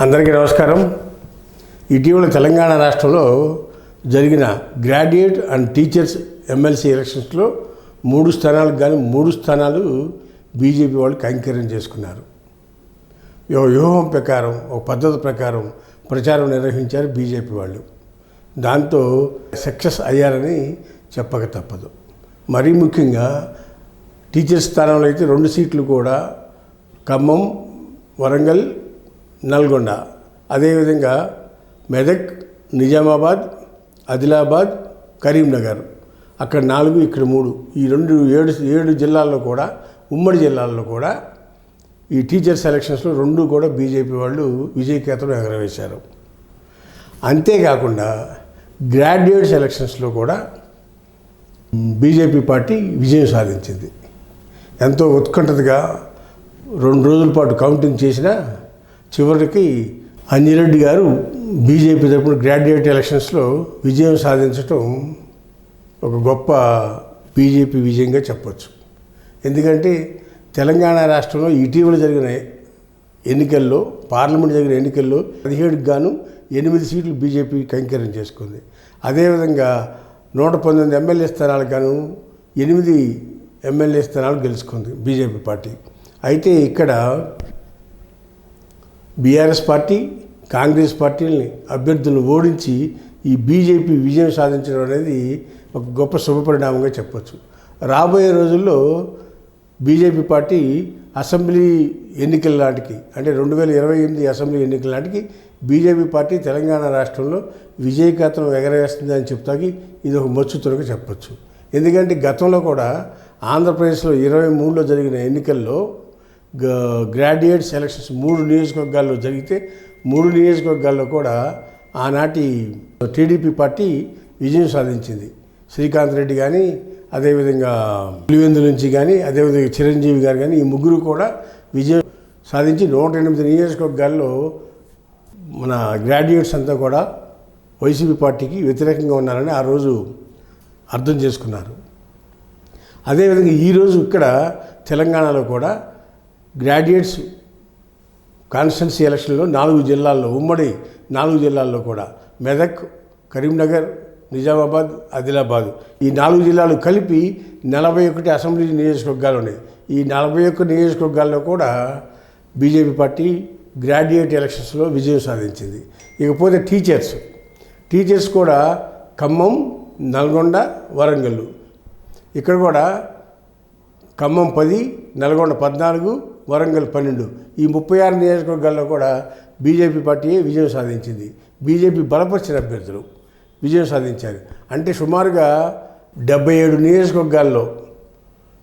అందరికీ నమస్కారం. ఇటీవల తెలంగాణ రాష్ట్రంలో జరిగిన గ్రాడ్యుయేట్ అండ్ టీచర్స్ ఎమ్మెల్సీ ఎలక్షన్స్లో 3 స్థానాలకు కానీ 3 స్థానాలు బీజేపీ వాళ్ళు కైంకర్యం చేసుకున్నారు. వ్యూహం ప్రకారం, ఒక పద్ధతి ప్రకారం ప్రచారం నిర్వహించారు బీజేపీ వాళ్ళు. దాంతో సక్సెస్ అయ్యారని చెప్పక తప్పదు. మరీ ముఖ్యంగా టీచర్స్ స్థానంలో అయితే 2 సీట్లు కూడా ఖమ్మం, వరంగల్, నల్గొండ, అదేవిధంగా మెదక్, నిజామాబాద్, ఆదిలాబాద్, కరీంనగర్, అక్కడ 4, ఇక్కడ 3, ఈ 7 జిల్లాల్లో కూడా, ఉమ్మడి జిల్లాల్లో కూడా ఈ టీచర్స్ ఎలక్షన్స్లో 2 కూడా బీజేపీ వాళ్ళు విజయకేతనం ఎగరవేశారు. అంతేకాకుండా గ్రాడ్యుయేట్స్ ఎలక్షన్స్లో కూడా బీజేపీ పార్టీ విజయం సాధించింది. ఎంతో ఉత్కంఠతగా 2 రోజుల పాటు కౌంటింగ్ చేసినా చివరికి అంజిరెడ్డి గారు బీజేపీ తరపున గ్రాడ్యుయేట్ ఎలక్షన్స్లో విజయం సాధించడం ఒక గొప్ప బీజేపీ విజయంగా చెప్పచ్చు. ఎందుకంటే తెలంగాణ రాష్ట్రంలో ఇటీవల జరిగిన ఎన్నికల్లో, పార్లమెంట్ జరిగిన ఎన్నికల్లో 17కి గాను 8 సీట్లు బీజేపీ కైంకర్యం చేసుకుంది. అదేవిధంగా 119 ఎమ్మెల్యే స్థానాలకు గాను 8 ఎమ్మెల్యే స్థానాలు గెలుచుకుంది బీజేపీ పార్టీ. అయితే ఇక్కడ బీఆర్ఎస్ పార్టీ, కాంగ్రెస్ పార్టీలని అభ్యర్థులను ఓడించి ఈ బీజేపీ విజయం సాధించడం అనేది ఒక గొప్ప శుభపరిణామంగా చెప్పచ్చు. రాబోయే రోజుల్లో బీజేపీ పార్టీ అసెంబ్లీ ఎన్నికల నాటికి, అంటే 2028 అసెంబ్లీ ఎన్నికల నాటికి బీజేపీ పార్టీ తెలంగాణ రాష్ట్రంలో విజయకేతనం ఎగరవేస్తుందని చెప్తాకి ఇది ఒక మచ్చుతునగా చెప్పచ్చు. ఎందుకంటే గతంలో కూడా ఆంధ్రప్రదేశ్లో 23లో జరిగిన ఎన్నికల్లో గ్రాడ్యుయేట్స్ ఎలక్షన్స్ 3 నియోజకవర్గాల్లో జరిగితే 3 నియోజకవర్గాల్లో కూడా ఆనాటి టీడీపీ పార్టీ విజయం సాధించింది. శ్రీకాంత్ రెడ్డి కానీ, అదేవిధంగా పులివెందు నుంచి కానీ, అదేవిధంగా చిరంజీవి గారు కానీ, ఈ 3 కూడా విజయం సాధించి 108 నియోజకవర్గాల్లో మన గ్రాడ్యుయేట్స్ అంతా కూడా వైసీపీ పార్టీకి వ్యతిరేకంగా ఉన్నారని ఆ రోజు అర్థం చేసుకున్నారు. అదేవిధంగా ఈరోజు ఇక్కడ తెలంగాణలో కూడా గ్రాడ్యుయేట్స్ కాన్స్టిట్యున్సీ ఎలక్షన్లో 4 జిల్లాల్లో, ఉమ్మడి 4 జిల్లాల్లో కూడా మెదక్, కరీంనగర్, నిజామాబాద్, ఆదిలాబాద్, ఈ 4 జిల్లాలు కలిపి 41 అసెంబ్లీ నియోజకవర్గాలు ఉన్నాయి. ఈ 41 నియోజకవర్గాల్లో కూడా బీజేపీ పార్టీ గ్రాడ్యుయేట్ ఎలక్షన్స్లో విజయం సాధించింది. ఇకపోతే టీచర్స్ కూడా ఖమ్మం, నల్గొండ, వరంగల్, ఇక్కడ కూడా ఖమ్మం 10, నల్గొండ 14, వరంగల్ 12, ఈ 36 నియోజకవర్గాల్లో కూడా బీజేపీ పార్టీయే విజయం సాధించింది. బీజేపీ బలపరిచిన అభ్యర్థులు విజయం సాధించారు. అంటే సుమారుగా 77 నియోజకవర్గాల్లో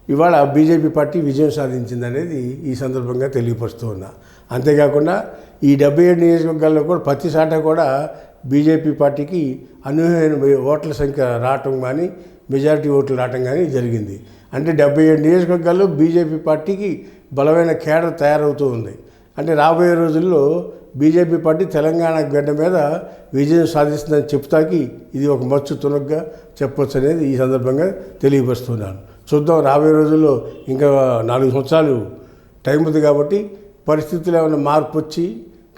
ఇవాళ బీజేపీ పార్టీ విజయం సాధించింది అనేది ఈ సందర్భంగా తెలియపరుస్తూ ఉన్నా. అంతేకాకుండా ఈ 77 నియోజకవర్గాల్లో కూడా ప్రతి సాట కూడా బీజేపీ పార్టీకి అనూహ్యమైన ఓట్ల సంఖ్య రావటం కానీ, మెజారిటీ ఓట్లు రావటం కానీ జరిగింది. అంటే 77 నియోజకవర్గాల్లో బీజేపీ పార్టీకి బలమైన కేడర్ తయారవుతూ ఉంది. అంటే రాబోయే రోజుల్లో బీజేపీ పార్టీ తెలంగాణ గడ్డ మీద విజయం సాధిస్తుందని చెప్తాకి ఇది ఒక మచ్చు తునగ్గా చెప్పొచ్చు అనేది ఈ సందర్భంగా తెలియపరుస్తున్నాను. చూద్దాం, రాబోయే రోజుల్లో ఇంకా 4 సంవత్సరాలు టైం ఉంది కాబట్టి పరిస్థితులు ఏమైనా మార్పు వచ్చి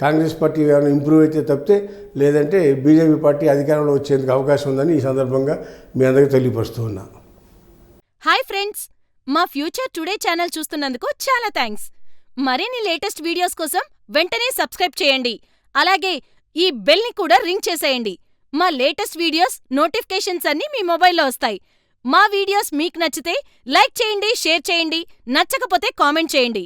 కాంగ్రెస్ పార్టీ ఏమైనా ఇంప్రూవ్ అయితే తప్పితే, లేదంటే బీజేపీ పార్టీ అధికారంలో వచ్చేందుకు అవకాశం ఉందని ఈ సందర్భంగా మీ అందరికీ తెలియపరుస్తూ ఉన్నా. హాయ్ ఫ్రెండ్స్, మా ఫ్యూచర్ టుడే ఛానల్ చూస్తున్నందుకు చాలా థ్యాంక్స్. మరిన్ని లేటెస్ట్ వీడియోస్ కోసం వెంటనే సబ్స్క్రైబ్ చేయండి. అలాగే ఈ బెల్ ని కూడా రింగ్ చేసేయండి. మా లేటెస్ట్ వీడియోస్ నోటిఫికేషన్స్ అన్నీ మీ మొబైల్లో వస్తాయి. మా వీడియోస్ మీకు నచ్చితే లైక్ చేయండి, షేర్ చేయండి, నచ్చకపోతే కామెంట్ చేయండి.